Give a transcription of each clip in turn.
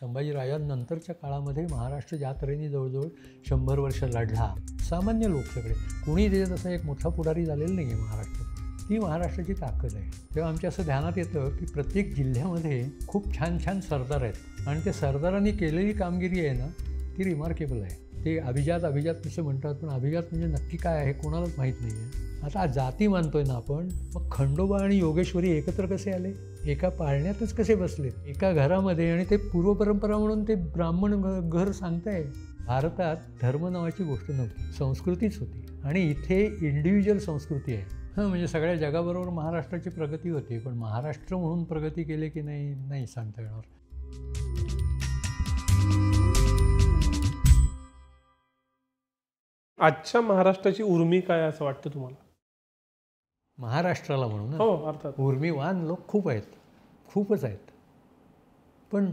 संभाजीराजांनंतरच्या काळामध्ये महाराष्ट्र ज्या तऱ्हेने जवळजवळ 100 वर्ष लढला, सामान्य लोक सगळे, कुणी त्याच्यात असा एक मोठा पुढारी झालेला नाही आहे महाराष्ट्रात. ती महाराष्ट्राची ताकद आहे. तेव्हा आमच्या असं ध्यानात येतं की प्रत्येक जिल्ह्यामध्ये खूप छान छान सरदार आहेत आणि त्या सरदारांनी केलेली कामगिरी आहे ना, ती रिमार्केबल आहे. ते अभिजात असं म्हणतात, पण अभिजात म्हणजे नक्की काय आहे कोणालाच माहीत नाही आहे. आता जाती मानतोय ना आपण, मग खंडोबा आणि योगेश्वरी एकत्र कसे आले? एका पाळण्यातच कसे बसले? एका घरामध्ये, आणि ते पूर्वपरंपरा म्हणून ते ब्राह्मण घर सांगताय. भारतात धर्म नावाची गोष्ट नव्हती, संस्कृतीच होती. आणि इथे इंडिव्हिज्युअल संस्कृती आहे. म्हणजे सगळ्या जगाबरोबर महाराष्ट्राची प्रगती होती, पण महाराष्ट्र म्हणून प्रगती केली की नाही सांगता येणार. आजच्या महाराष्ट्राची उर्मी काय असं वाटतं तुम्हाला? महाराष्ट्राला म्हणून हो, अर्थात उर्मीवान लोक खूप आहेत, खूपच आहेत, पण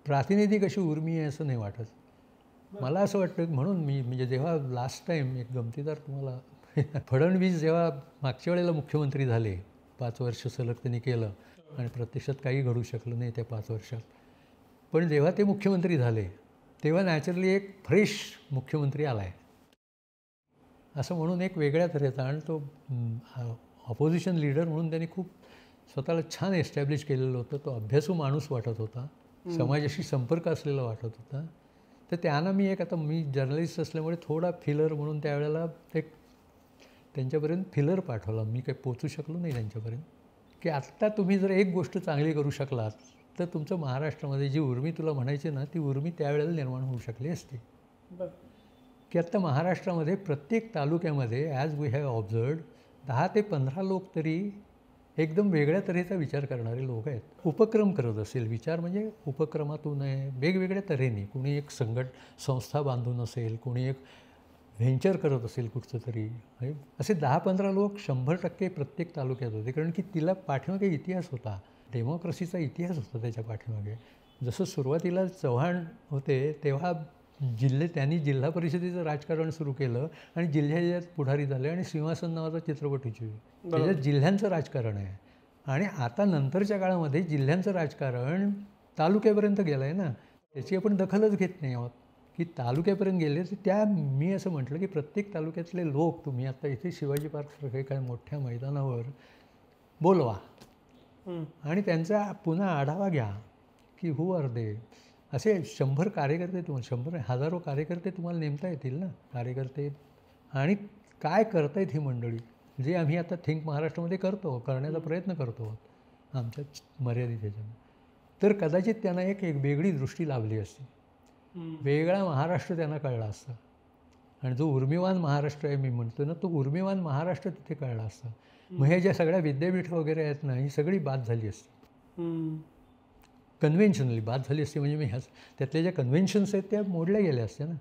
प्रातिनिधिक अशी उर्मी आहे असं नाही वाटत मला. असं वाटतं म्हणून मी म्हणजे जेव्हा लास्ट टाईम एक गमतीदार तुम्हाला फडणवीस जेव्हा मागच्या वेळेला मुख्यमंत्री झाले, 5 वर्ष सलग त्यांनी केलं आणि प्रत्यक्षात काही घडू शकलं नाही त्या 5 वर्षात, पण जेव्हा ते मुख्यमंत्री झाले तेव्हा नॅचरली एक फ्रेश मुख्यमंत्री आला आहे असं म्हणून एक वेगळ्या तऱ्हेचा. आणि तो ऑपोजिशन लीडर म्हणून त्यांनी खूप स्वतःला छान एस्टॅब्लिश केलेलं होतं. तो अभ्यासू माणूस वाटत होता, समाजाशी संपर्क असलेला वाटत होता. तर त्यांना मी आता मी जर्नलिस्ट असल्यामुळे थोडा फिलर म्हणून त्यावेळेला एक त्यांच्यापर्यंत फिलर पाठवला. मी काही पोचू शकलो नाही त्यांच्यापर्यंत, की आत्ता तुम्ही जर एक गोष्ट चांगली करू शकलात तर तुमचं महाराष्ट्रामध्ये जी उर्मी तुला म्हणायची ना, ती उर्मी त्यावेळेला निर्माण होऊ शकली असती. की आत्ता महाराष्ट्रामध्ये प्रत्येक तालुक्यामध्ये ॲज वी हॅव ऑब्झर्व्ड 10 ते 15 लोक तरी एकदम वेगळ्या तऱ्हेचा विचार करणारे लोक आहेत. उपक्रम करत असेल, विचार म्हणजे उपक्रमातून आहे, वेगवेगळ्या तऱ्हेने. कुणी एक संस्था बांधून असेल, कुणी एक व्हेंचर करत असेल कुठचं तरी. असे 10-15 लोक 100% प्रत्येक तालुक्यात होते, कारण की तिला पाठीमागे इतिहास होता, डेमोक्रेसीचा इतिहास होता त्याच्या पाठीमागे. जसं सुरुवातीला चव्हाण होते तेव्हा त्यांनी जिल्हा परिषदेचं राजकारण सुरू केलं आणि जिल्ह्यात पुढारी झाले आणि सिंहासन नावाचा चित्रपट उचलला. त्याच्यात जिल्ह्यांचं राजकारण आहे. आणि आता नंतरच्या काळामध्ये जिल्ह्यांचं राजकारण तालुक्यापर्यंत गेलं आहे ना, त्याची आपण दखलच घेत नाही आहोत. की तालुक्यापर्यंत गेले तर मी असं म्हटलं की प्रत्येक तालुक्यातले लोक तुम्ही आता इथे शिवाजी पार्कसारखे काय मोठ्या मैदानावर बोलवा आणि त्यांचा पुन्हा आढावा घ्या की हू आर दे. असे 100 कार्यकर्ते तुम्हाला 100,000 कार्यकर्ते तुम्हाला नेमता येतील ना, कार्यकर्ते. आणि काय करतायत ही मंडळी, जे आम्ही आता थिंक महाराष्ट्रामध्ये करण्याचा प्रयत्न करतो आमच्या मर्यादित ह्याच्यानं. तर कदाचित त्यांना एक वेगळी दृष्टी लाभली असती, वेगळा महाराष्ट्र त्यांना कळला असता. आणि जो उर्मिवान महाराष्ट्र आहे मी म्हणतो ना, तो उर्मिवान महाराष्ट्र तिथे कळला असता. मग हे ज्या सगळ्या विद्यापीठ वगैरे आहेत ना, ही सगळी बाद झाली असती, कन्व्हेन्शनली बाद झाली असते. म्हणजे मी त्यातल्या ज्या कन्व्हेन्शन्स आहेत त्या मोडल्या गेल्या असत्या ना.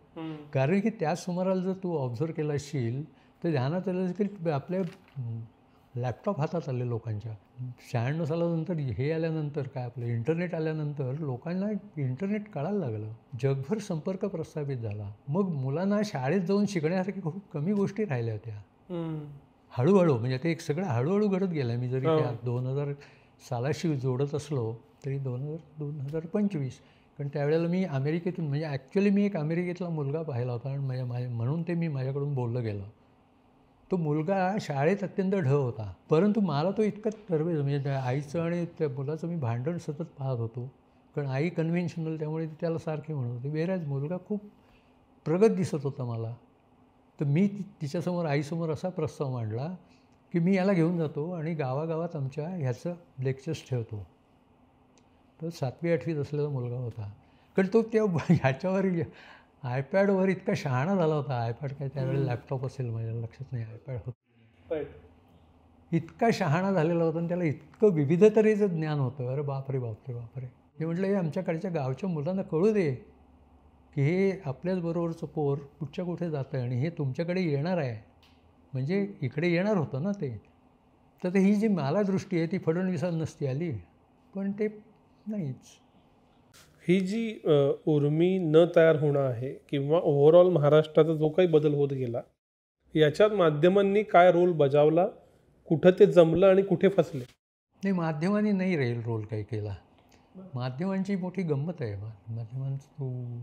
कारण की त्याच सुमाराला जर तू ऑब्झर्व केला असशील तर ध्यानात आलं की आपल्या लॅपटॉप हातात आले लोकांच्या. 96 सालानंतर हे आल्यानंतर काय आपलं इंटरनेट आल्यानंतर लोकांना इंटरनेट कळायला लागलं, जगभर संपर्क प्रस्थापित झाला. मग मुलांना शाळेत जाऊन शिकण्यासारखी खूप कमी गोष्टी राहिल्या होत्या हळूहळू. म्हणजे ते एक सगळं हळूहळू घडत गेलं. मी जरी त्या 2000 सालाशी जोडत असलो तरी 2025, कारण त्यावेळेला मी अमेरिकेतून, म्हणजे ॲक्च्युली मी एक अमेरिकेतला मुलगा पाहिला होता आणि म्हणून ते माझ्याकडून बोललं गेलं. तो मुलगा शाळेत अत्यंत ढ होता, परंतु मला तो इतका तरबेज, म्हणजे आईचं आणि त्या मुलाचं मी भांडण सतत पाहत होतो, कारण आई कन्व्हेन्शनल, त्यामुळे ती त्याला सारखे म्हणत होती. वेराज मुलगा खूप प्रगत दिसत होता मला. तर मी तिच्यासमोर, आईसमोर असा प्रस्ताव मांडला की मी याला घेऊन जातो आणि गावागावात आमच्या ह्याचं लेक्चर्स ठेवतो. तो 7वी-8वीत असलेला मुलगा होता, कारण तो त्या ह्याच्यावर आयपॅडवर इतका शहाणा झाला होता. आयपॅड काय त्यावेळेला लॅपटॉप असेल माझ्या लक्षात नाही, आयपॅड होतं. इतका शहाणा झालेला होता आणि त्याला इतकं विविध तऱ्हेचं ज्ञान होतं. अरे बापरे बापरे बापरे. हे म्हटलं हे आमच्याकडच्या गावच्या मुलांना कळू दे की हे आपल्याच बरोबरचं पोर कुठच्या कुठे जातं आणि हे तुमच्याकडे येणार आहे, म्हणजे इकडे येणार होतं ना ते. तर ही जी मला दृष्टी आहे ती फडणवीसांना नसती आली, पण ते नाहीच. ही जी उर्मी न तयार होणं आहे किंवा ओव्हरऑल महाराष्ट्राचा जो काही बदल होत गेला, याच्यात माध्यमांनी काय रोल बजावला, कुठं ते जमलं आणि कुठे फसले? नाही, माध्यमांनी नाही रोल काही केला. माध्यमांची मोठी गंमत आहे. माध्यमांचं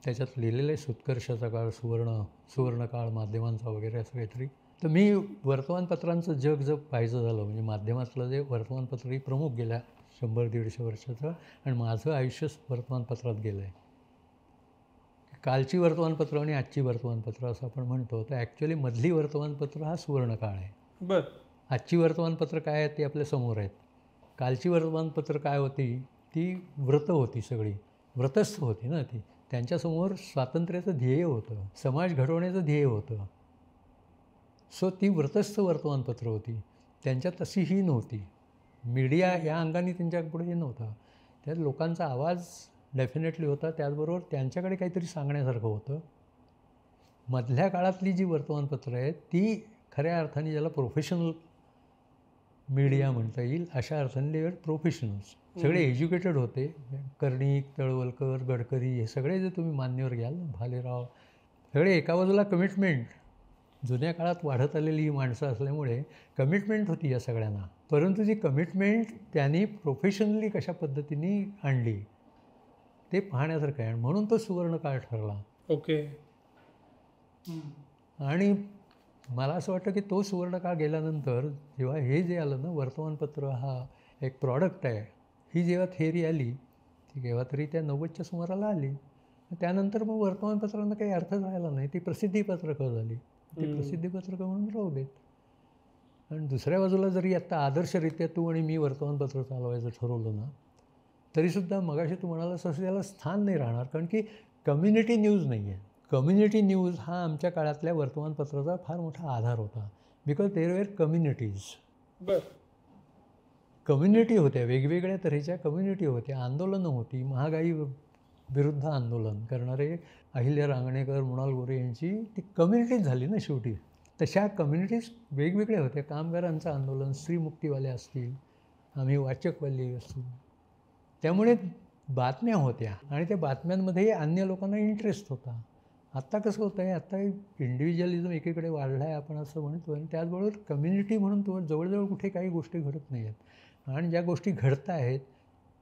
त्याच्यात लिहिलेलं आहे सुत्कर्षाचा काळ, सुवर्णकाळ माध्यमांचा वगैरे असं काहीतरी. तर मी वर्तमानपत्रांचं जग जर पाहायचं झालं म्हणजे माध्यमातलं जे वर्तमानपत्रही प्रमुख गेल्या 100-150 वर्षाचं आणि माझं आयुष्य वर्तमानपत्रात गेलं आहे. कालची वर्तमानपत्र आणि आजची वर्तमानपत्र असं आपण म्हणतो, तर ॲक्च्युली मधली वर्तमानपत्र हा सुवर्णकाळ आहे. बरं. आजची वर्तमानपत्र काय आहेत ते आपल्या समोर आहेत. कालची वर्तमानपत्र काय होती, ती व्रतं होती सगळी, व्रतस्थ होती ना ती. त्यांच्यासमोर स्वातंत्र्याचं ध्येय होतं, समाज घडवण्याचं ध्येय होतं. सो ती व्रतस्थ वर्तमानपत्र होती. त्यांच्यात तशी ही नव्हती. मीडिया या अंगाने त्यांच्यापुढे हे नव्हतं. त्यात लोकांचा आवाज डेफिनेटली होता, त्याचबरोबर त्यांच्याकडे काहीतरी सांगण्यासारखं होतं. मधल्या काळातली जी वर्तमानपत्रं आहेत ती खऱ्या अर्थाने ज्याला प्रोफेशनल मीडिया म्हणता येईल अशा अर्थाने देवर प्रोफेशनल्स सगळे एज्युकेटेड होते. कर्णिक, तळवलकर, गडकरी हे सगळे जे तुम्ही मान्यवर घ्याल, भालेराव, सगळे एका बाजूला कमिटमेंट, जुन्या काळात वाढत आलेली ही माणसं असल्यामुळे कमिटमेंट होती या सगळ्यांना. परंतु जी कमिटमेंट त्यांनी प्रोफेशनली कशा पद्धतीने आणली ते पाहण्यासारखं आहे. म्हणून तो सुवर्णकाळ ठरला. ओके. आणि मला असं वाटतं की तो सुवर्णकाळ गेल्यानंतर जेव्हा हे जे आलं ना वर्तमानपत्र हा एक प्रॉडक्ट आहे, ही जेव्हा थिअरी आली ती केव्हा तरी त्या 90च्या सुमाराला आली. त्यानंतर मग वर्तमानपत्रांना काही अर्थच राहिला नाही. ती प्रसिद्धीपत्रकं झाली. ती प्रसिद्धीपत्रकं म्हणून राहू देत. आणि दुसऱ्या बाजूला जरी आत्ता आदर्शरित्या तू आणि मी वर्तमानपत्र चालवायचं ठरवलं ना तरीसुद्धा मगाशी तू म्हणालास असं त्याला स्थान नाही राहणार, कारण की कम्युनिटी न्यूज नाही आहे. कम्युनिटी न्यूज हा आमच्या काळातल्या वर्तमानपत्राचा फार मोठा आधार होता. Because there were communities. बरं. कम्युनिटी होत्या, वेगवेगळ्या तऱ्हेच्या कम्युनिटी होत्या, आंदोलनं होती. महागाई विरुद्ध आंदोलन करणारे अहिल्या रांगणेकर, मृणाल गोरे यांची ती कम्युनिटीज झाली ना शेवटी. तशा कम्युनिटीज वेगवेगळ्या होत्या. कामगारांचं आंदोलन, स्त्रीमुक्तीवाले असतील, आम्ही वाचकवाले असू. त्यामुळे बातम्या होत्या आणि त्या बातम्यांमध्ये अन्य लोकांना इंटरेस्ट होता. आत्ता कसं होतं आहे, आत्ता इंडिव्हिज्युअलिझम एकीकडे वाढला आहे आपण असं म्हणतो आणि त्याचबरोबर कम्युनिटी म्हणून तो जवळजवळ कुठे काही गोष्टी घडत नाही आहेत आणि ज्या गोष्टी घडत आहेत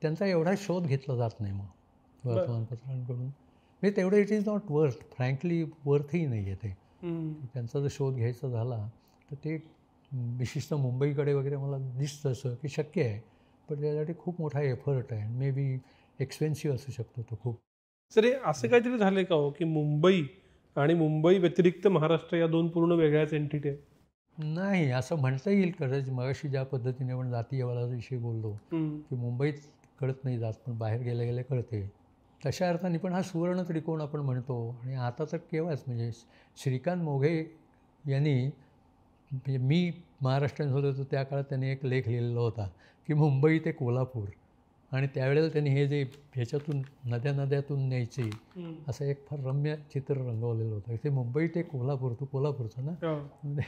त्यांचा एवढा शोध घेतला जात नाही मग वर्तमानपत्रांकडून. म्हणजे तेवढं it is not worth, frankly वर्थही नाही आहे ते. त्यांचा जर शोध घ्यायचा झाला तर ते विशिष्ट मुंबईकडे वगैरे मला दिसतं असं की शक्य आहे, पण त्यासाठी खूप मोठा एफर्ट आहे. मे बी एक्सपेन्सिव्ह असू शकतो तो खूप. सर हे असं काहीतरी झालं का हो की मुंबई आणि मुंबई व्यतिरिक्त महाराष्ट्र या दोन पूर्ण वेगळ्याच एंटिटी आहेत? नाही, असं म्हणता येईल. कदाचित मगाशी ज्या पद्धतीने आपण जातीयवादाविषयी बोललो की मुंबईत कळत नाही जात पण बाहेर गेल्या गेल्या कळते, तशा अर्थाने पण हा सुवर्ण त्रिकोण आपण म्हणतो. आणि आता तर केव्हाच म्हणजे श्रीकांत मोघे यांनी, म्हणजे मी महाराष्ट्रात होतो त्या काळात त्यांनी एक लेख लिहिलेला होता की मुंबई ते कोल्हापूर, आणि त्यावेळेला त्यांनी हे जे ह्याच्यातून नद्यातून न्यायचे असं एक फार रम्य चित्र रंगवलेलं होतं. ते मुंबई ते कोल्हापूर, तू कोल्हापूरचं ना,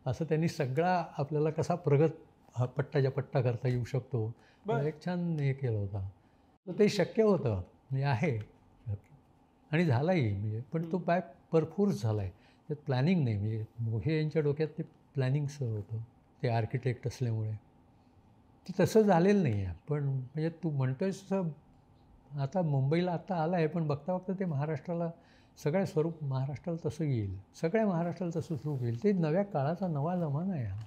असं त्यांनी सगळा आपल्याला कसा प्रगत हा पट्टाच्या पट्टा करता येऊ शकतो एक छान हे केलं होतं. तर ते शक्य होतं म्हणजे आहे आणि झालाही म्हणजे, पण तो परफोर्स झाला आहे. त्यात प्लॅनिंग नाही. म्हणजे मोघे यांच्या डोक्यात ते प्लॅनिंगचं होतं, ते आर्किटेक्ट असल्यामुळे. ते तसं झालेलं नाही आहे. पण म्हणजे तू म्हणतो आहेस तसं आता मुंबईला आत्ता आलं आहे, पण बघता बघता ते महाराष्ट्राला सगळ्या स्वरूप महाराष्ट्राला तसं येईल, सगळ्या महाराष्ट्राला तसं स्वरूप येईल. ते नव्या काळाचा नवा जमाना आहे हा.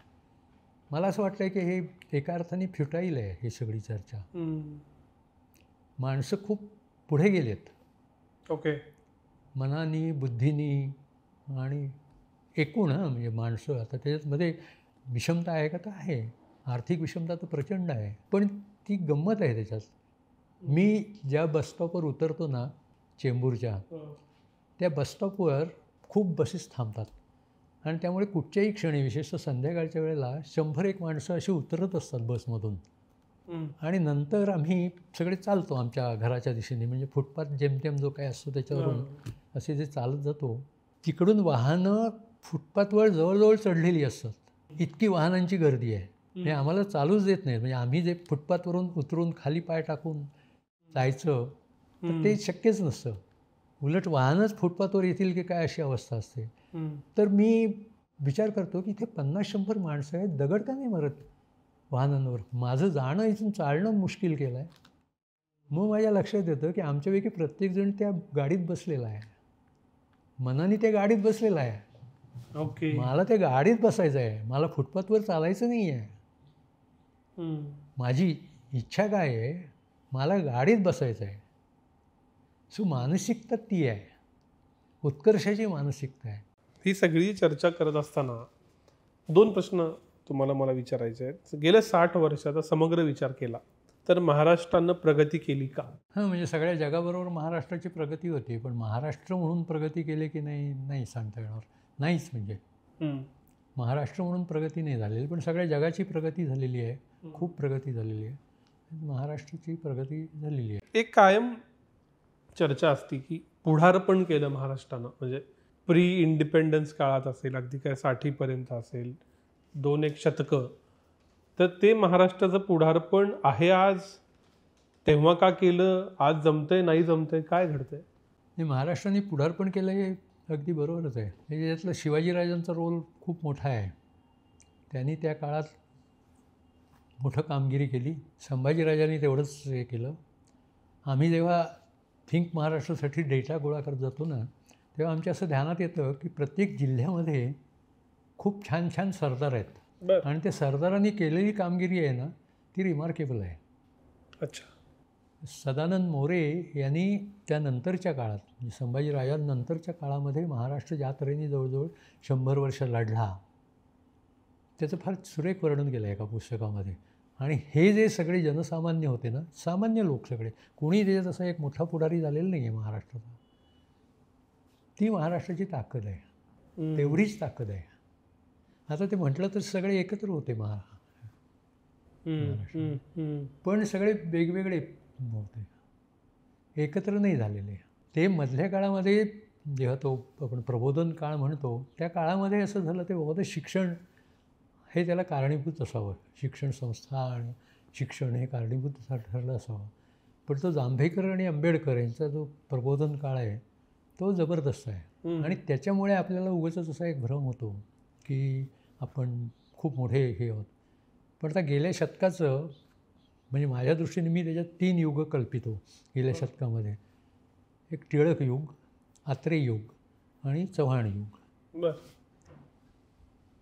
मला असं वाटतं की हे एका अर्थाने फ्युटाईल आहे ही सगळी चर्चा. माणसं खूप पुढे गेलेत. ओके. मनानी, बुद्धीनी आणि एकूण म्हणजे माणसं आता त्याच्यामध्ये विषमता आहे का, तर आहे. आर्थिक विषमता तर प्रचंड आहे, पण ती गंमत आहे त्याच्यात. मी ज्या बसस्टॉपवर उतरतो ना चेंबूरच्या, त्या बसस्टॉपवर खूप बसेस थांबतात आणि त्यामुळे कुठच्याही क्षणी, विशेषतः संध्याकाळच्या वेळेला 100-1 माणसं अशी उतरत असतात बसमधून. आणि नंतर आम्ही सगळे चालतो आमच्या घराच्या दिशेने, म्हणजे फुटपाथ जेमतेम जो काय असतो त्याच्यावरून असे जे चालत जातो, तिकडून वाहनं फुटपाथवर जवळजवळ चढलेली असतात. इतकी वाहनांची गर्दी आहे. म्हणजे आम्हाला चालूच देत नाहीत. म्हणजे आम्ही जे फुटपाथवरून उतरून खाली पाय टाकून जायचं तर ते शक्यच नसतं. उलट वाहनच फुटपाथवर येतील की काय अशी अवस्था असते. तर मी विचार करतो की इथे 50-100 माणसं आहेत, दगड का नाही मारत वाहनांवर? माझं जाणं इथून चालणं मुश्किल केलं आहे. मग माझ्या लक्षात येतं की आमच्यापैकी प्रत्येकजण त्या गाडीत बसलेला आहे, मनाने त्या गाडीत बसलेला आहे. ओके. मला त्या गाडीत बसायचं आहे, मला फुटपाथवर चालायचं नाही आहे. माझी इच्छा काय आहे, मला गाडीत बसायचं आहे. सो मानसिकता ती आहे, उत्कर्षाची मानसिकता आहे. ही सगळी चर्चा करत असताना 2 प्रश्न तुम्हाला मला विचारायचे आहेत. गेल्या 60 वर्षाचा समग्र विचार केला तर महाराष्ट्रानं प्रगती केली का? हां, म्हणजे सगळ्या जगाबरोबर महाराष्ट्राची प्रगती होती, पण महाराष्ट्र म्हणून प्रगती केली की नाही, नाही सांगता येणार. नाहीच. म्हणजे महाराष्ट्र म्हणून प्रगती नाही झालेली, पण सगळ्या जगाची प्रगती झालेली आहे, खूप प्रगती झालेली आहे. महाराष्ट्राची प्रगती झालेली आहे. एक कायम चर्चा असते की पुढारपण केलं महाराष्ट्रानं, म्हणजे प्री इंडिपेंडन्स काळात असेल, अगदी काय 60पर्यंत असेल, 2-1 शतकं, तर ते महाराष्ट्राचं पुढारपण आहे आज. तेव्हा का केलं, आज जमतंय नाही जमतंय, काय घडतंय? नाही, महाराष्ट्राने पुढारपण केलं हे अगदी बरोबरच आहे. म्हणजे यातलं शिवाजीराजांचा रोल खूप मोठा आहे. त्यांनी त्या काळात मोठं कामगिरी केली. संभाजीराजांनी तेवढंच हे केलं. आम्ही जेव्हा थिंक महाराष्ट्रासाठी डेटा गोळा करत जातो ना, तेव्हा आमच्या असं ध्यानात येतं की प्रत्येक जिल्ह्यामध्ये खूप छान छान सरदार आहेत, आणि त्या सरदारांनी केलेली कामगिरी आहे ना, ती रिमार्केबल आहे. अच्छा. सदानंद मोरे यांनी त्यानंतरच्या काळात, म्हणजे संभाजीराजांनंतरच्या काळामध्ये महाराष्ट्र ज्या तऱ्हेने जवळजवळ 100 वर्ष लढला, त्याचं फार सुरेख वर्णन केलं आहे एका पुस्तकामध्ये. आणि हे जे सगळे जनसामान्य होते ना, सामान्य लोक सगळे, कोणी त्याच्यात असा एक मोठा पुढारी झालेला नाही आहे महाराष्ट्राचा. ती महाराष्ट्राची ताकद आहे, तेवढीच ताकद आहे. आता ते म्हटलं तर सगळे एकत्र होते पण सगळे वेगवेगळे होते, एकत्र नाही झालेले. ते मधल्या काळामध्ये जेव्हा तो आपण प्रबोधन काळ म्हणतो, त्या काळामध्ये असं झालं, ते बहुतेक शिक्षण हे त्याला कारणीभूत असावं. शिक्षण संस्था आणि शिक्षण हे कारणीभूत ठरलं असावं. पण तो जांभेकर आणि आंबेडकर यांचा जो प्रबोधन काळ आहे, तो जबरदस्त आहे. आणि त्याच्यामुळे आपल्याला उगाचच असा एक भ्रम होतो की आपण खूप मोठे हे आहोत. पण आता गेल्या शतकाचं, म्हणजे माझ्या दृष्टीने मी त्याच्यात 3 युग कल्पितो गेल्या शतकामध्ये. एक टिळक युग, आत्रेय युग आणि चव्हाण युग.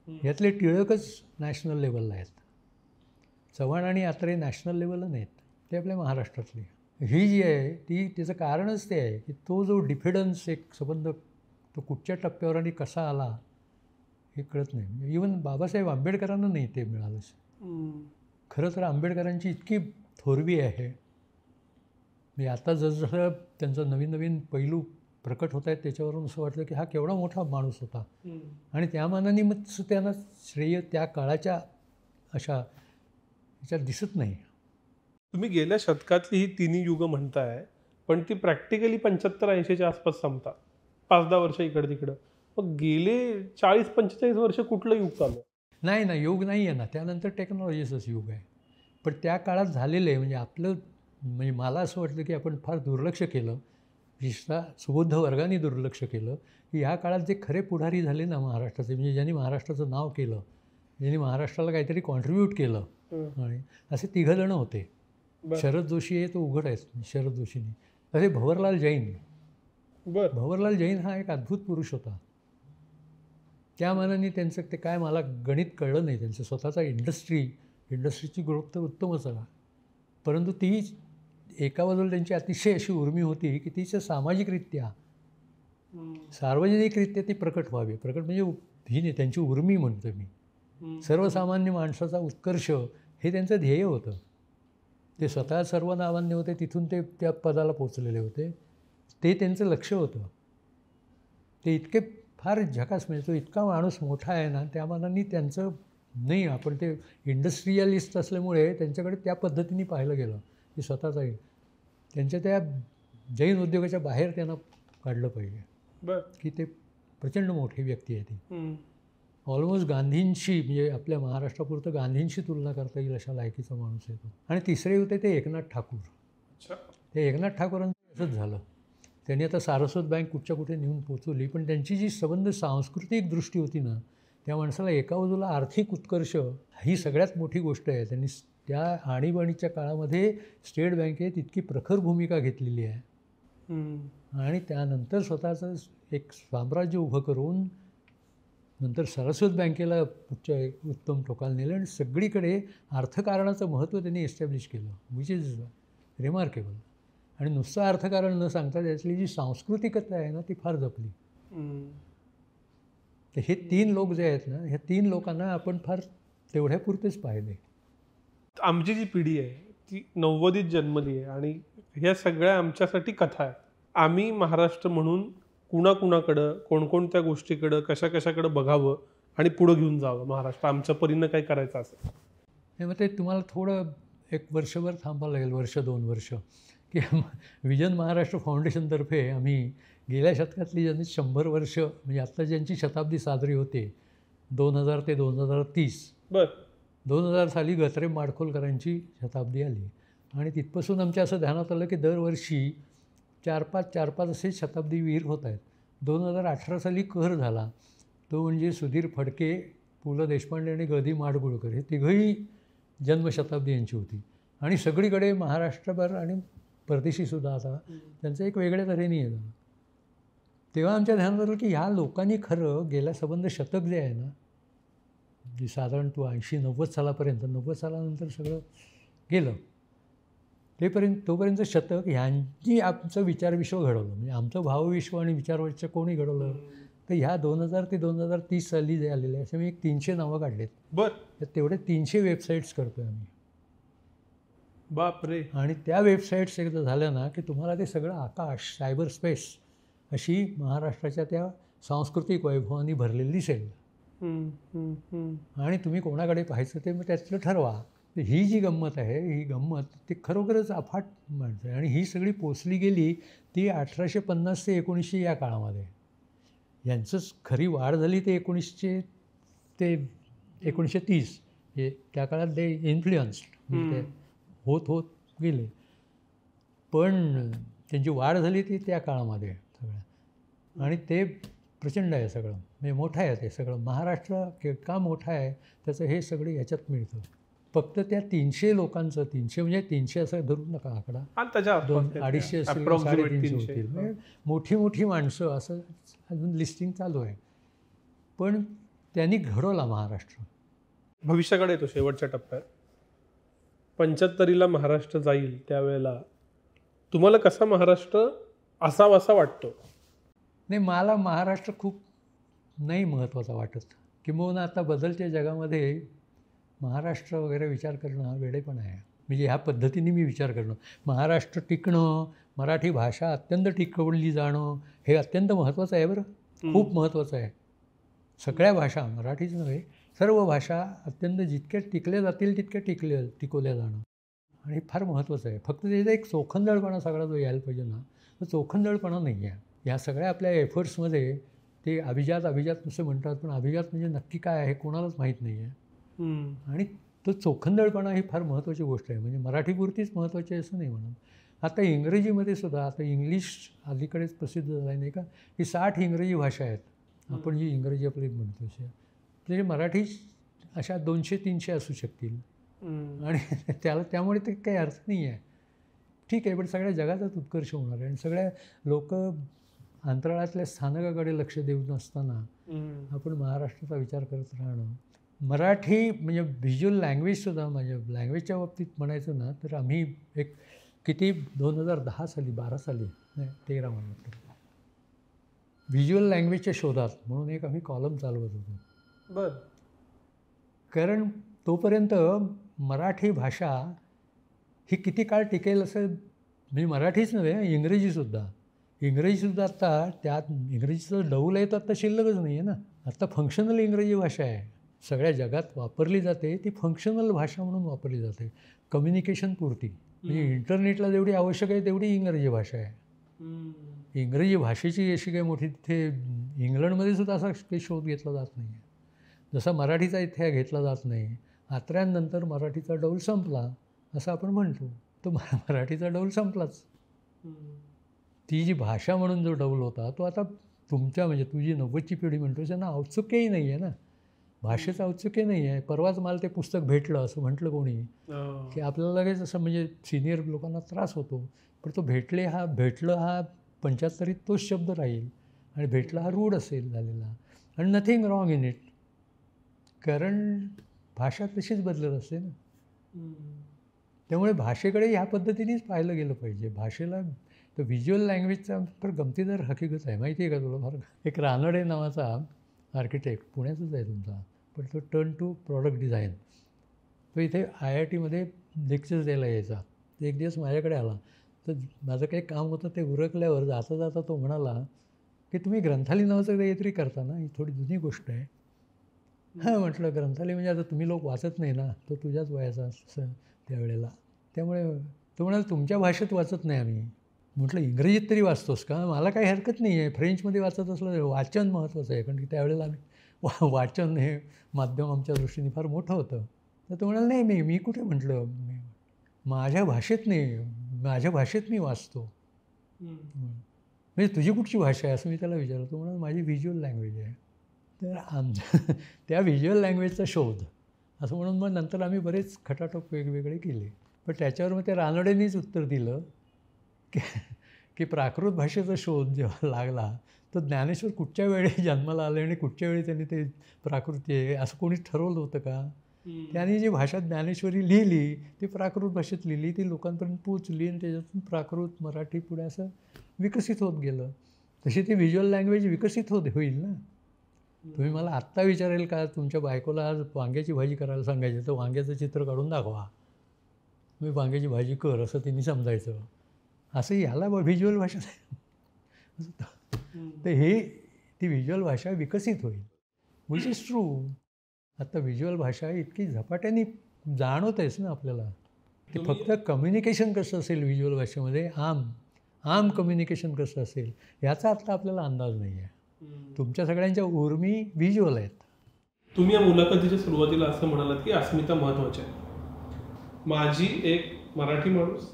यातले टिळकच नॅशनल लेवलला आहेत, चव्हाण आणि आत्रेय नॅशनल लेवलला नाहीत, ते आपल्या महाराष्ट्रातले. ही जी आहे ती, त्याचं कारणच ते आहे की तो जो डिफिडन्स, एक संबंध, तो कुठच्या टप्प्यावर आणि कसा आला हे कळत नाही. इवन बाबासाहेब आंबेडकरांना नाही ते मिळालंच. खरं तर आंबेडकरांची इतकी थोरवी आहे, म्हणजे आता जसजसं त्यांचं नवीन नवीन पैलू प्रकट होत आहेत, त्याच्यावरून असं वाटलं की हा केवढा मोठा माणूस होता. आणि त्या मानाने मग त्यांना श्रेय त्या काळाच्या अशा ह्याच्यात दिसत नाही. तुम्ही गेल्या शतकातली ही 3 युग म्हणताय, पण ती प्रॅक्टिकली 75-80च्या आसपास संपतात, 5-10 वर्ष इकडं तिकडं. मग गेले 40-45 वर्ष कुठलं युग चालू? नाही ना, युग नाही आहे ना, त्यानंतर टेक्नॉलॉजीचंच युग आहे. पण त्या काळात झालेलं आहे, म्हणजे आपलं, म्हणजे मला असं वाटलं की आपण फार दुर्लक्ष केलं, विशेषतः सुबोध वर्गाने दुर्लक्ष केलं की ह्या काळात जे खरे पुढारी झाले ना महाराष्ट्राचे, म्हणजे ज्यांनी महाराष्ट्राचं नाव केलं, ज्यांनी महाराष्ट्राला काहीतरी कॉन्ट्रीब्यूट केलं, आणि असे 3 जणं होते. शरद जोशी आहे, तो उघड आहे, शरद जोशींनी. असे भंवरलाल जैन. भंवरलाल जैन हा एक अद्भुत पुरुष होता. त्या मानाने त्यांचं ते काय, मला गणित कळलं नाही. त्यांचं स्वतःचा इंडस्ट्रीची ग्रोथ तर उत्तमच आहे, परंतु ती एका बाजूला त्यांची अतिशय अशी उर्मी होती की तिचं सामाजिकरित्या, सार्वजनिकरित्या ती प्रकट व्हावी. प्रकट म्हणजे ही नाही, त्यांची उर्मी म्हणतो मी. सर्वसामान्य माणसाचा उत्कर्ष हे त्यांचं ध्येय होतं. ते स्वतः सर्वनामान्य होते, तिथून ते त्या पदाला पोचलेले होते. ते त्यांचं लक्ष होतं. ते इतके फार झकास, म्हणजे तो इतका माणूस मोठा आहे ना, त्या मानाने त्यांचं नाही, आपण ते इंडस्ट्रियलिस्ट असल्यामुळे त्यांच्याकडे त्या पद्धतीने पाहिलं गेलं की स्वतःचा त्यांच्या त्या जैन उद्योगाच्या बाहेर त्यांना काढलं पाहिजे. की ते प्रचंड मोठी व्यक्ती आहे ती. ऑलमोस्ट गांधींशी, म्हणजे आपल्या महाराष्ट्रापुरतं गांधींशी तुलना करता येईल अशा लायकीचा माणूस आहे तो. आणि तिसरे होते ते एकनाथ ठाकूर. ते एकनाथ ठाकूरांचं असंच झालं. त्यांनी आता सारस्वत बँक कुठच्या कुठे नेऊन पोचवली, पण त्यांची जी संबंध सांस्कृतिक दृष्टी होती ना, त्या माणसाला एका बाजूला आर्थिक उत्कर्ष ही सगळ्यात मोठी गोष्ट आहे, त्यांनी त्या आणीबाणीच्या काळामध्ये स्टेट बँकेत इतकी प्रखर भूमिका घेतलेली आहे आणि त्यानंतर स्वतःचं एक साम्राज्य उभं करून नंतर सरस्वत बँकेला उत्तम टोकाला नेलं आणि सगळीकडे अर्थकारणाचं महत्त्व त्यांनी एस्टॅब्लिश केलं, विच इज रिमार्केबल. आणि नुसतं अर्थकारण न सांगता त्यातली जी सांस्कृतिकता आहे ना ती फार जपली. तर हे 3 लोक जे आहेत ना, ह्या 3 लोकांना आपण फार तेवढ्यापुरतेच पाहिले. आमची जी पिढी आहे ती 90s जन्मली आहे आणि ह्या सगळ्या आमच्यासाठी कथा आहेत. आम्ही महाराष्ट्र म्हणून कुणाकुणाकडं कोणकोणत्या गोष्टीकडं कशाकडं बघावं आणि पुढं घेऊन जावं महाराष्ट्र आमच्या परीनं काय करायचं असेल. हे मग ते तुम्हाला थोडं एक वर्षभर थांबावं लागेल, 1-2 वर्ष, की विजन महाराष्ट्र फाउंडेशनतर्फे आम्ही गेल्या शतकातली ज्यांनी 100 वर्ष म्हणजे आत्ता ज्यांची शताब्दी साजरी होते 2000 ते 2030. 2000 साली गत्रे माडखोलकरांची शताब्दी आली आणि तिथपासून आमच्या असं ध्यानात आलं की दरवर्षी 4-5 असे शताब्दी वीर होत आहेत. 2018 साली कहर झाला, तो म्हणजे सुधीर फडके, पु ल देशपांडे आणि ग. दी. माडगुळकर हे तिघंही जन्मशताब्दी यांची होती. आणि सगळीकडे महाराष्ट्रभर आणि परदेशीसुद्धा आता त्यांचं एक वेगळ्या तऱ्हेने येतं. तेव्हा आमच्या ध्यानात आलं की ह्या लोकांनी खरं गेल्या संबंध शतक जे आहे ना, जे साधारण 80-90 सालापर्यंत, 90 सालानंतर सगळं गेलं, तोपर्यंत शतक ह्यांनी आमचं विचारविश्व घडवलं. म्हणजे आमचं भावविश्व आणि विचारविश्व कोणी घडवलं तर ह्या 2000 ते 2030 साली जे आलेले असे मी 300 नावं काढलेत. तर तेवढे 300 वेबसाईट्स करतो आहे आम्ही. बापरे. आणि त्या वेबसाईट्स एकदा झाल्या ना की तुम्हाला ते सगळं आकाश, सायबर स्पेस अशी महाराष्ट्राच्या त्या सांस्कृतिक वैभवानी भरलेली दिसेल. आणि तुम्ही कोणाकडे पाहायचं ते मग त्यातलं ठरवा. ही जी गंमत आहे, ही गंमत ती खरोखरच अफाट माणसं आहे. आणि ही सगळी पोचली गेली ती 1850 ते 1900 या काळामध्ये. यांचंच खरी वाढ झाली ते 1900 ते 1930 हे त्या काळात ते इन्फ्लुएन्स्ड म्हणजे होत गेले. पण त्यांची वाढ झाली ती त्या काळामध्ये सगळ्या. आणि ते प्रचंड आहे सगळं, म्हणजे मोठं आहे ते सगळं. महाराष्ट्र का मोठा आहे त्याचं हे सगळं याच्यात मिळतं. फक्त त्या 300 लोकांचं, 300 म्हणजे 300 असं धरू नका आकडा, 200-250 असेल, 350 होतील. म्हणजे मोठी माणसं असं अजून लिस्टिंग चालू आहे. पण त्यांनी घडवला महाराष्ट्र. भविष्याकडे येतो शेवटच्या टप्प्यात. 75ला महाराष्ट्र जाईल त्यावेळेला तुम्हाला कसा महाराष्ट्र असावासा वाटतो? नाही, मला महाराष्ट्र खूप नाही महत्त्वाचा वाटत. किंबहुना आता बदलत्या जगामध्ये महाराष्ट्र वगैरे विचार करणं हा वेडेपणा आहे. म्हणजे ह्या पद्धतीने मी विचार करणं, महाराष्ट्र टिकणं, मराठी भाषा अत्यंत टिकवली जाणं हे अत्यंत महत्त्वाचं आहे. बरं, खूप महत्त्वाचं आहे. सगळ्या भाषा, मराठीच नव्हे, सर्व भाषा अत्यंत जितक्या टिकल्या जातील तितक्या टिकवल्या जाणं आणि फार महत्त्वाचं आहे. फक्त त्याचा एक चोखंदळपणा सगळा जो यायला पाहिजे ना, तो चोखंदळपणा नाही आहे. ह्या सगळ्या आपल्या एफर्ट्समध्ये ते अभिजात नुसते म्हणतात, पण अभिजात म्हणजे नक्की काय आहे कोणालाच माहीत नाही आहे. आणि तो चोखंदळपणा ही फार महत्त्वाची गोष्ट आहे. म्हणजे मराठीपुरतीच महत्त्वाची आहे असं नाही म्हणून. आता इंग्रजीमध्ये सुद्धा, आता इंग्लिश अलीकडेच प्रसिद्ध झालं आहे नाही का, ही 60 इंग्रजी भाषा आहेत. आपण जी इंग्रजी आपली म्हणतो अशी, म्हणजे मराठी अशा 200-300 असू शकतील. आणि त्यामुळे ते काही अर्थ नाही आहे. ठीक आहे, पण सगळ्या जगाचाच उत्कर्ष होणार आहे. आणि सगळ्या लोक अंतराळातल्या स्थानकाकडे लक्ष देऊन असताना आपण महाराष्ट्राचा विचार करत राहणं. मराठी म्हणजे व्हिज्युअल लँग्वेजसुद्धा, म्हणजे लँग्वेजच्या बाबतीत म्हणायचं ना तर आम्ही एक 2010 साली 12 साली नाही 13 म्हणतो व्हिज्युअल लँग्वेजच्या शोधात म्हणून एक आम्ही कॉलम चालवत होतो. कारण तोपर्यंत मराठी भाषा ही किती काळ टिकेल असं, म्हणजे मराठीच नव्हे, इंग्रजीसुद्धा आत्ता त्यात इंग्रजीचं डौल आहे तर आत्ता शिल्लकच नाही आहे ना. आत्ता फंक्शनल इंग्रजी भाषा आहे, सगळ्या जगात वापरली जाते. ती फंक्शनल भाषा म्हणून वापरली जाते कम्युनिकेशन पुरती. म्हणजे इंटरनेटला जेवढी आवश्यक आहे तेवढी इंग्रजी भाषा आहे. इंग्रजी भाषेची अशी काही मोठी तिथे इंग्लंडमध्ये सुद्धा असा काही शोध घेतला जात नाही आहे जसा मराठीचा इथे घेतला जात नाही. आत्र्यांनंतर मराठीचा डौल संपला असं आपण म्हणतो, तो मराठीचा डौल संपलाच. ती जी भाषा म्हणून जो डौल होता तो आता तुमच्या म्हणजे तुझी 90ची पिढी म्हणतो त्यांना औत्सुक्यही नाही आहे ना. भाषेचं औत्सुक्य नाही आहे. परवाच मला ते पुस्तक भेटलं असं म्हटलं कोणी, की आपल्याला लगेच असं म्हणजे सिनियर लोकांना त्रास होतो. पण तो भेटलं हा 75रीत तोच शब्द राहील आणि भेटला हा रूढ असेल झालेला आणि नथिंग रॉंग इन इट. कारण भाषा तशीच बदलत असते ना. त्यामुळे भाषेकडे ह्या पद्धतीनेच पाहिलं गेलं पाहिजे. भाषेला तर व्हिज्युअल लँग्वेजचा तर गमतीदार हकीकत आहे. माहिती आहे का तुला? फार एक रानडे नावाचा आर्किटेक्ट पुण्याचाच आहे तुमचा, पण तो टर्न टू प्रॉडक्ट डिझाईन. तो इथे IITमध्ये लेक्चर्स द्यायला यायचा. तर एक दिवस माझ्याकडे आला. तर माझं काही काम होतं ते उरकल्यावर जाता जाता तो म्हणाला, की तुम्ही ग्रंथालय नावाचं काहीतरी करता ना? ही थोडी जुनी गोष्ट आहे. हां, म्हटलं ग्रंथालय म्हणजे आता तुम्ही लोक वाचत नाही ना, तो तुझ्याच वयाचा असं त्यावेळेला. त्यामुळे तो म्हणाला तुमच्या भाषेत वाचत नाही आम्ही. म्हटलं इंग्रजीत तरी वाचतोस का? मला काही हरकत नाही आहे. फ्रेंचमध्ये वाचत असलं तरी वाचन महत्त्वाचं आहे. कारण की त्यावेळेला आम्ही वाचन हे माध्यम आमच्या दृष्टीने फार मोठं होतं. तर तो म्हणाला नाही मी कुठे म्हटलं माझ्या भाषेत नाही, माझ्या भाषेत मी वाचतो. म्हणजे तुझी कुठची भाषा आहे असं मी त्याला विचारलं. तो म्हणाला माझी व्हिज्युअल लँग्वेज आहे. तर आमच्या त्या व्हिज्युअल लँग्वेजचा शोध असं म्हणून मग नंतर आम्ही बरेच खटाटोप वेगवेगळे केले. पण त्याच्यावर मग त्या रानडेंनीच उत्तर दिलं की की प्राकृत भाषेचा शोध जेव्हा लागला तर ज्ञानेश्वर कुठच्या वेळी जन्माला आले आणि कुठच्या वेळी त्यांनी ते प्राकृत आहे असं कोणी ठरवलं होतं का? त्यांनी जी भाषा ज्ञानेश्वरी लिहिली ती प्राकृत भाषेत लिहिली, ती लोकांपर्यंत पोचली आणि त्याच्यातून प्राकृत मराठी पुढे असं विकसित होत गेलं. तशी ती व्हिज्युअल लँग्वेज विकसित होईल ना. तुम्ही मला आत्ता विचारेल का तुमच्या बायकोला आज वांग्याची भाजी करायला सांगायची तर वांग्याचं चित्र काढून दाखवा, मी वांग्याची भाजी कर असं तिने समजायचं. असं ह्याला व्हिज्युअल भाषा तर ती व्हिज्युअल भाषा विकसित होईल, विच इज ट्रू. आता व्हिज्युअल भाषा इतकी झपाट्याने जाणवत आहेच ना आपल्याला. ते फक्त कम्युनिकेशन कसं असेल व्हिज्युअल भाषेमध्ये आम कम्युनिकेशन कसं असेल याचा आत्ता आपल्याला अंदाज नाही आहे. तुमच्या सगळ्यांच्या उर्मी व्हिज्युअल आहेत. तुम्ही या मुलाखतीच्या सुरुवातीला असं म्हणालात की अस्मिता महत्त्वाची आहे. माझी एक मराठी माणूस,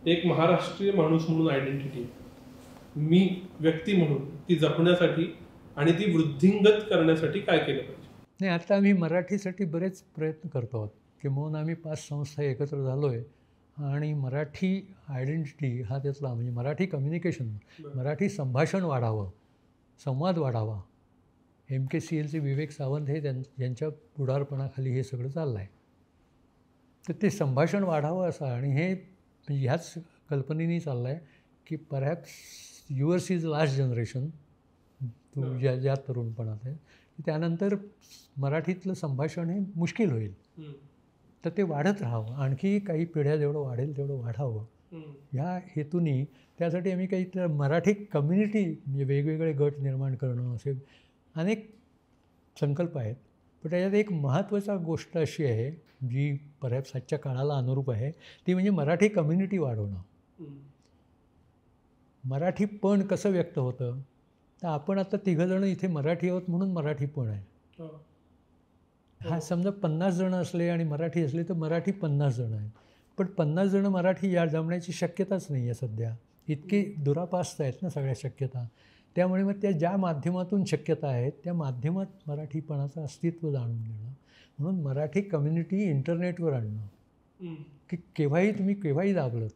एक महाराष्ट्रीय माणूस म्हणून आयडेंटिटी, मी व्यक्ती म्हणून ती जपण्यासाठी आणि ती वृद्धिंगत करण्यासाठी काय केलं पाहिजे? नाही, आता आम्ही मराठीसाठी बरेच प्रयत्न करतो आहोत. किंबहुना आम्ही 5 संस्था एकत्र झालो आहे आणि मराठी आयडेंटिटी हा त्यातला म्हणजे मराठी कम्युनिकेशन, मराठी संभाषण वाढावं, संवाद वाढावा. MKCLचे विवेक सावंत हे यांच्या पुढारपणाखाली हे सगळं चाललं आहे. तर ते संभाषण वाढावं असं आणि हे ह्याच कल्पनेने चाललं आहे की perhaps yours is last generation, तू ज्या तरुणपणात आहे त्यानंतर मराठीतलं संभाषण हे मुश्किल होईल. तर ते वाढत राहावं, आणखी काही पिढ्या जेवढं वाढेल तेवढं वाढावं ह्या हेतूने. त्यासाठी आम्ही काही तर मराठी कम्युनिटी म्हणजे वेगवेगळे गट निर्माण करणं असे अनेक संकल्प आहेत. पण त्याच्यात एक महत्त्वाचा गोष्ट अशी आहे जी परहॅप्स आजच्या काळाला अनुरूप आहे, ती म्हणजे मराठी कम्युनिटी वाढवणं. मराठीपण कसं व्यक्त होतं तर आपण आता तिघंजणं इथे मराठी आहोत म्हणून मराठीपण आहे. हा समजा 50 जणं असले आणि मराठी असले तर मराठी 50 जणं आहेत. पण 50 जणं मराठी या जमण्याची शक्यताच नाही आहे सध्या. इतकी दुरापास्त आहेत ना सगळ्या शक्यता. त्यामुळे मग त्या ज्या माध्यमातून शक्यता आहेत त्या माध्यमात मराठीपणाचं अस्तित्व जाणून देणं, म्हणून मराठी कम्युनिटी इंटरनेटवर आणणं की केव्हाही दाबलत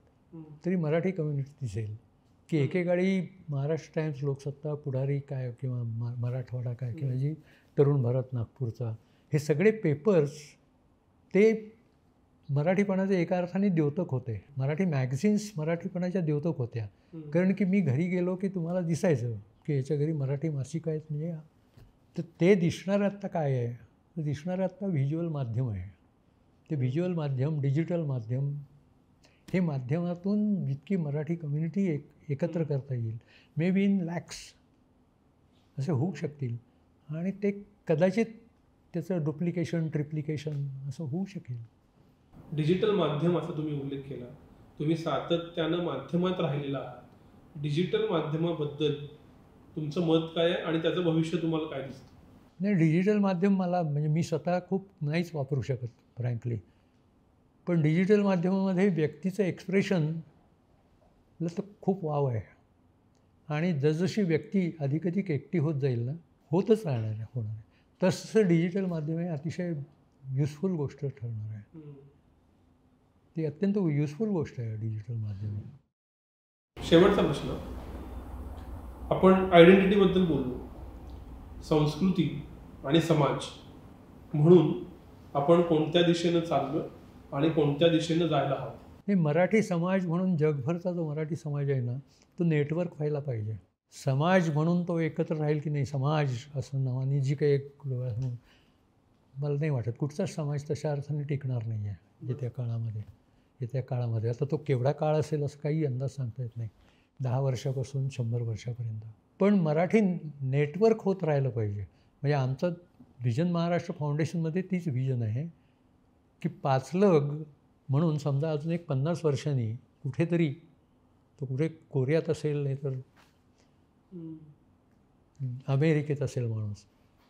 तरी मराठी कम्युनिटी दिसेल. की एकेकाळी महाराष्ट्र टाइम्स, लोकसत्ता, पुढारी काय किंवा मराठवाडा काय किंवा जी तरुण भारत नागपूरचा, हे सगळे पेपर्स ते मराठीपणाचे एका अर्थाने द्योतक होते. मराठी मॅगझिन्स मराठीपणाच्या द्योतक होत्या. कारण की मी घरी गेलो की तुम्हाला दिसायचं की याच्या घरी मराठी मासिकं आहेत म्हणजे. तर ते दिसणारं आत्ता काय आहे तर दिसणारं आत्ता व्हिज्युअल माध्यम आहे. ते व्हिज्युअल माध्यम, डिजिटल माध्यम, हे माध्यमातून जितकी मराठी कम्युनिटी एकत्र करता येईल, मे बी इन लॅक्स असे होऊ शकतील आणि ते कदाचित त्याचं डुप्लिकेशन, ट्रिप्लिकेशन असं होऊ शकेल. डिजिटल माध्यम असा तुम्ही उल्लेख केला, तुम्ही सातत्यानं माध्यमात राहिलेला आहात. डिजिटल माध्यमाबद्दल तुमचं मत काय आहे आणि त्याचं भविष्य तुम्हाला काय दिसतं? नाही, डिजिटल माध्यम मला म्हणजे मी स्वतः खूप नाहीच वापरू शकत फ्रँकली. पण डिजिटल माध्यमामध्ये व्यक्तीचं एक्सप्रेशनला तर खूप वाव आहे आणि जसजशी व्यक्ती अधिकाधिक एकटी होत जाईल ना, होतच होणार आहे. तसं डिजिटल माध्यम हे अतिशय युजफुल गोष्ट ठरणार आहे. ती अत्यंत युजफुल गोष्ट आहे डिजिटल माध्यम. शेवटचा प्रश्न, आपण आयडेंटिटीबद्दल बोललो, संस्कृती आणि समाज म्हणून आपण कोणत्या दिशेनं चाललो आणि कोणत्या दिशेनं जायला हवं? हे मराठी समाज म्हणून जगभरचा जो मराठी समाज आहे ना, तो नेटवर्क व्हायला पाहिजे. समाज म्हणून तो एकत्र राहील की नाही, समाज असं नावाने जी काही एक मला नाही वाटत कुठचाच समाज तशा अर्थाने टिकणार नाही आहे येत्या काळामध्ये. आता तो केवढा काळ असेल असं काही अंदाज सांगता येत नाही, 10 वर्षापासून 100 वर्षापर्यंत. पण मराठी नेटवर्क होत राहिलं पाहिजे. म्हणजे आमचं व्हिजन महाराष्ट्र फाउंडेशनमध्ये तीच व्हिजन आहे की पाचलग म्हणून समजा अजून एक 50 वर्षांनी कुठेतरी तो कुठे कोरियात असेल, नाही तर अमेरिकेत असेल माणूस,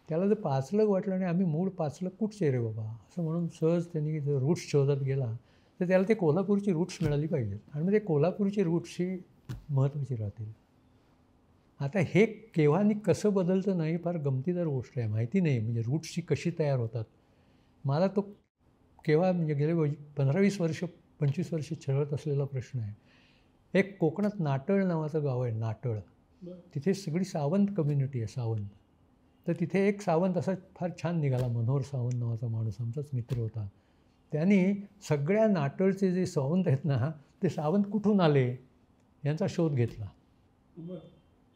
त्याला जर पाचलग वाटलं आणि आम्ही मूळ पाचलग कुठचे रे बाबा असं म्हणून सहज त्यांनी जर रूट्स शोधत गेला तर त्याला ते कोल्हापूरची रूट्स मिळाली पाहिजेत आणि मग ते कोल्हापूरची रूट्स ही महत्त्वाची राहतील. आता हे केव्हा आणि कसं बदलतं नाही फार गमतीदार गोष्ट आहे, माहिती नाही म्हणजे रूट्सची कशी तयार होतात. मला तो केव्हा म्हणजे गेले 15-20 वर्ष 25 वर्ष छळत असलेला प्रश्न आहे. एक कोकणात नाटळ नावाचं गाव आहे, नाटळ. तिथे सगळी सावंत कम्युनिटी आहे, सावंत. तर तिथे एक सावंत असा फार छान निघाला, मनोहर सावंत नावाचा माणूस, आमचाच मित्र होता. त्यांनी सगळ्या नाटळचे जे सावंत आहेत ना, ते सावंत कुठून आले यांचा शोध घेतला.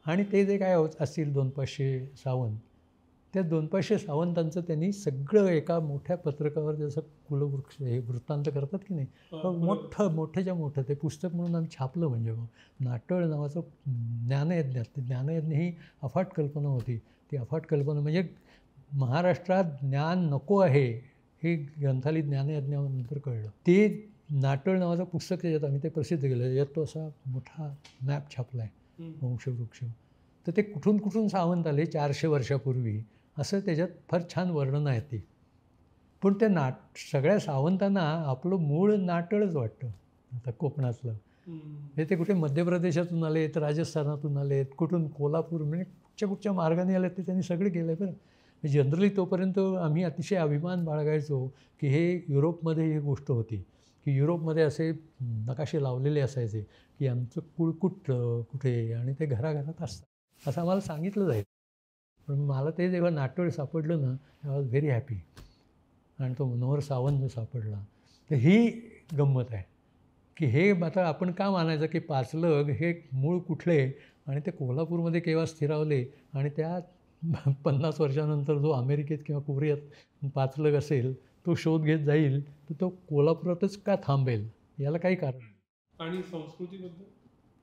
आणि ते जे काय असतील 200-500 सावंत, त्या 200-500 सावंतांचं त्यांनी सगळं एका मोठ्या पत्रकावर जसं कुलवृक्ष हे वृत्तांत करतात की नाही, मोठ्याच्या मोठं ते पुस्तक म्हणून आम्ही छापलं. म्हणजे नाटळ नावाचं ज्ञानयज्ञ, ते ज्ञानयज्ञ ही अफाट कल्पना होती. ती अफाट कल्पना म्हणजे महाराष्ट्रात ज्ञान नको आहे हे ग्रंथाली ज्ञानयज्ञानंतर कळलं. ते नाटळ नावाचं पुस्तक त्याच्यात आम्ही ते प्रसिद्ध केलं. त्याच्यात तो असा मोठा मॅप छापला आहे, वंशवृक्ष. तर ते कुठून कुठून सावंत आले 400 वर्षापूर्वी असं त्याच्यात फार छान वर्णन आहे ते. पण त्या सगळ्या सावंतांना आपलं मूळ नाटळच वाटतं आता कोकणातलं. हे ते कुठे मध्य प्रदेशातून आले आहेत, राजस्थानातून आले आहेत, कुठून कोल्हापूर म्हणजे कुठच्या मार्गाने आले ते त्यांनी सगळे केलं आहे. बरं जनरली तोपर्यंत आम्ही अतिशय अभिमान बाळगायचो की हे युरोपमध्ये ही गोष्ट होती की युरोपमध्ये असे नकाशे लावलेले असायचे की आमचं कुळ कुठलं कुठे आणि ते घराघरात असतात असं आम्हाला सांगितलं जाईल. पण मला ते जेव्हा नाटळ सापडलं ना, आय वॉज व्हेरी हॅपी. आणि तो मनोहर सावंत सापडला. तर ही गंमत आहे की हे आता आपण का मानायचं की पाचलग हे मूळ कुठले आणि ते कोल्हापूरमध्ये केव्हा स्थिरावले आणि त्या 50 वर्षानंतर जो अमेरिकेत किंवा कोरियात पाचलग असेल तो शोध घेत जाईल तर तो कोल्हापुरातच का थांबेल, याला काही कारण नाही. आणि संस्कृतीबद्दल?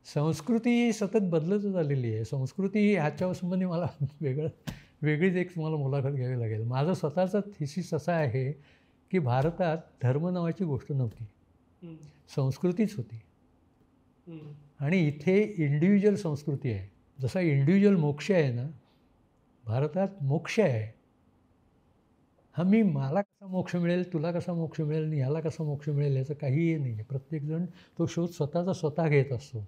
संस्कृती सतत बदलतच आलेली आहे. संस्कृती ह्याच्या संबंधी मला वेगळीच एक तुम्हाला मुलाखत घ्यावी लागेल. माझं स्वतःचा थिसिस असा आहे की भारतात धर्म नावाची गोष्ट नव्हती, संस्कृतीच होती. आणि इथे इंडिव्हिज्युअल संस्कृती आहे. जसा इंडिव्हिज्युअल मोक्ष आहे ना, भारतात मोक्ष आहे. मला कसा मोक्ष मिळेल, तुला कसा मोक्ष मिळेल आणि ह्याला कसा मोक्ष मिळेल याचं काहीही नाही आहे. प्रत्येकजण तो शोध स्वतः घेत असतो.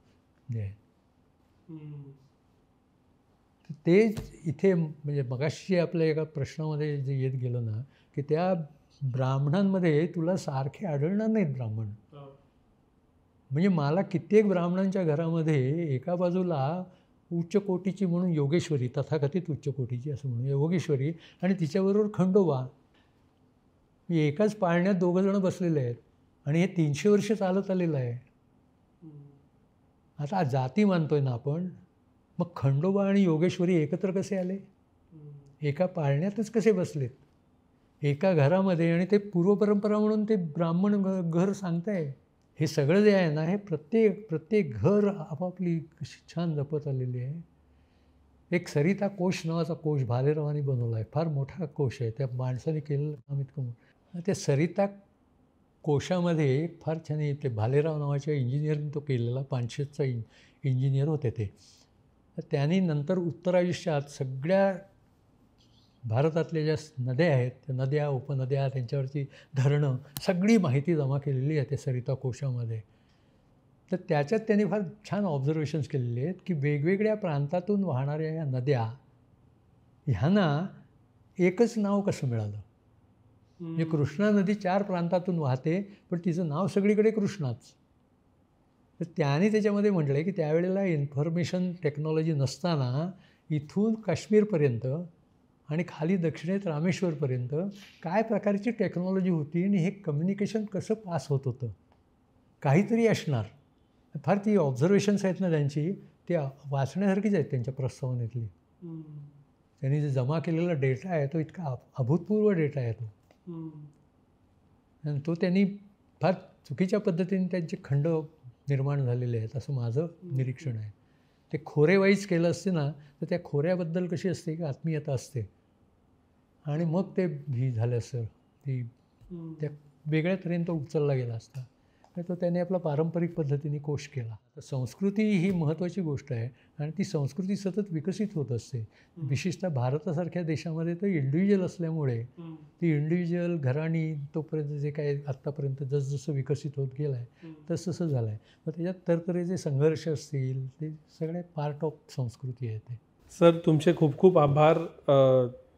ते इथे म्हणजे मगाशी आपल्या एका प्रश्नामध्ये जे येत गेलं ना की त्या ब्राह्मणांमध्ये तुला सारखे आढळणार नाहीत ब्राह्मण. म्हणजे मला कित्येक ब्राह्मणांच्या घरामध्ये एका बाजूला उच्च कोटीची म्हणून योगेश्वरी, तथाकथित उच्च कोटीची असं म्हणून योगेश्वरी, आणि तिच्याबरोबर खंडोबा, एकाच पाळण्यात दोघंजणं बसलेले आहेत आणि हे 300 वर्ष चालत आलेलं आहे. आता जाती मानतोय ना आपण, मग खंडोबा आणि योगेश्वरी एकत्र कसे आले, एका पाळण्यातच कसे बसलेत एका घरामध्ये, आणि ते पूर्वपरंपरा म्हणून ते ब्राह्मण घर सांगताय. हे सगळं जे आहे ना, हे प्रत्येक घर आपापली कशी छान जपत आलेली आहे. एक सरिता कोश नावाचा कोश भालेरावांनी बनवला आहे, फार मोठा कोश आहे, त्या माणसाने केलेलं काम इतकं मोठं. त्या सरिता कोशामध्ये फार छान ते भालेराव नावाच्या इंजिनियरने तो केलेला, पानशेतचा इंजिनियर होते ते. तर त्यांनी नंतर उत्तरायुष्यात सगळ्या भारतातल्या ज्या नद्या आहेत, त्या नद्या, उपनद्या, त्यांच्यावरची धरणं, सगळी माहिती जमा केलेली आहे त्या सरिता कोशामध्ये. तर त्याच्यात त्यांनी फार छान ऑब्झर्वेशन्स केलेले आहेत की वेगवेगळ्या प्रांतातून वाहणाऱ्या ह्या नद्या ह्यांना एकच नाव कसं मिळालं? म्हणजे कृष्णा नदी 4 प्रांतातून वाहते, पण तिचं नाव सगळीकडे कृष्णाच. तर त्याने त्याच्यामध्ये म्हटलं आहे की त्यावेळेला इन्फॉर्मेशन टेक्नॉलॉजी नसताना इथून काश्मीरपर्यंत आणि खाली दक्षिणेत रामेश्वरपर्यंत काय प्रकारची टेक्नॉलॉजी होती आणि हे कम्युनिकेशन कसं पास होत होतं, काहीतरी असणार. फार ती ऑब्झर्वेशन्स आहेत ना त्यांची, ती वाचण्यासारखीच आहेत त्यांच्या प्रस्तावनेतली. त्यांनी जे जमा केलेला डेटा आहे तो इतका अभूतपूर्व डेटा आहे तो. आणि तो त्यांनी फार चुकीच्या पद्धतीने त्यांचे खंड निर्माण झालेले आहेत असं माझं निरीक्षण आहे. ते खोरेवाईज केलं असते ना तर त्या खोऱ्याबद्दल कशी असते की आत्मीयता असते आणि मग ते ही झालं असतं, ती त्या वेगळ्या तऱ्हेने तो उचलला गेला असता. तर तो त्याने आपला पारंपरिक पद्धतीने कोश केला. तर संस्कृती ही महत्त्वाची गोष्ट आहे आणि ती संस्कृती सतत विकसित होत असते. विशेषतः भारतासारख्या देशामध्ये तर इंडिव्हिज्युअल असल्यामुळे ती इंडिव्हिज्युअल घराणी तोपर्यंत जे काय आत्तापर्यंत जसजसं विकसित होत गेलं आहे तसं झालं आहे. मग त्याच्यात तरतऱ्हेचे संघर्ष असतील, ते सगळे पार्ट ऑफ संस्कृती आहे ते. सर तुमचे खूप खूप आभार.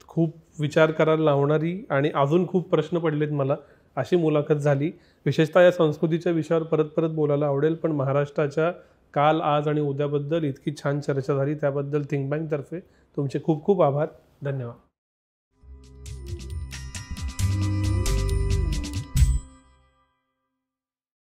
खूप विचार करायला लावणारी आणि अजून खूप प्रश्न पडलेत मला अशी मुलाखत झाली. विशेषतः या संस्कृतीच्या विषयावर परत परत बोलायला आवडेल, पण महाराष्ट्राच्या काल, आज आणि उद्याबद्दल इतकी छान चर्चा झाली त्याबद्दल थिंक बँकतर्फे तुमचे खूप खूप आभार. धन्यवाद.